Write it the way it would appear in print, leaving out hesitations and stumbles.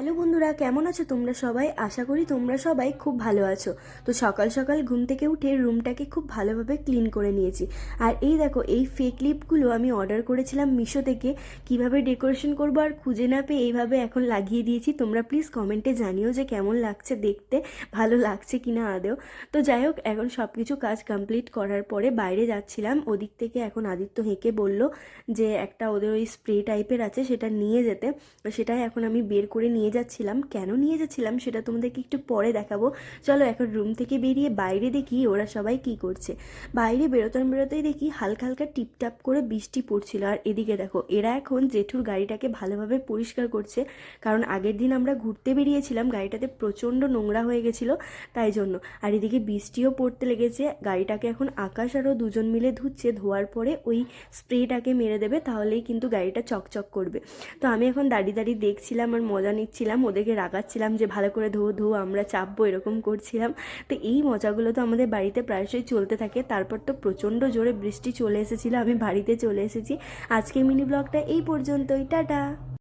Hello বন্ধুরা, কেমন আছো তোমরা সবাই? আশা করি তোমরা সবাই খুব ভালো আছো। তো সকাল সকাল ঘুম থেকে উঠে রুমটাকে খুব ভালোভাবে ক্লিন করে নিয়েছি। আর এই দেখো, এই ফেক লিপগুলো আমি অর্ডার করেছিলাম মিশো থেকে। কিভাবে ডেকোরেশন করবো আর খুঁজে না পেয়ে এইভাবে এখন লাগিয়ে দিয়েছি। তোমরা প্লিজ কমেন্টে জানিও যে কেমন লাগছে দেখতে, ভালো লাগছে কিনা আদৌ। তো যাই হোক, এখন সব কিছু কাজ কমপ্লিট করার পরে বাইরে যাচ্ছিলাম। ওদিক থেকে এখন আদিত্য হেঁকে বলল যে একটা ওদের ওই স্প্রে টাইপের আছে, সেটা নিয়ে যেতে। সেটাই এখন আমি বের করে নিয়ে যাচ্ছিলাম। কেন নিয়ে যাচ্ছিলাম সেটা তোমাদেরকে একটু পরে দেখাবো। চলো এখন রুম থেকে বেরিয়ে বাইরে দেখি ওরা সবাই কি করছে। বাইরে বেরোতেই দেখি হালকা হালকা টিপটাপ করে বৃষ্টি পড়ছিল। আর এদিকে দেখো, এরা এখন জেঠুর গাড়িটাকে ভালোভাবে পরিষ্কার করছে, কারণ আগের দিন আমরা ঘুরতে বেরিয়েছিলাম, গাড়িটাতে প্রচণ্ড নোংরা হয়ে গেছিলো, তাই জন্য। আর এদিকে বৃষ্টিও পড়তে লেগেছে। গাড়িটাকে এখন আকাশ আরও দুজন মিলে ধুচ্ছে। ধোয়ার পরে ওই স্প্রেটাকে মেরে দেবে, তাহলেই কিন্তু গাড়িটা চকচক করবে। তো আমি এখন দাঁড়িয়ে দাঁড়িয়ে দেখছিলাম আর মজা নিচ্ছিলাম, ওদেরকে রাগাচ্ছিলাম যে ভালো করে ধো ধো, আমরা চাপবো, এরকম করছিলাম। তো এই মজাগুলো তো আমাদের বাড়িতে প্রায়শই চলতে থাকে। তারপর তো প্রচণ্ড জোরে বৃষ্টি চলে এসেছিলো, আমি বাড়িতে চলে এসেছি। আজকের মিনি ব্লগটা এই পর্যন্তই, টাটা।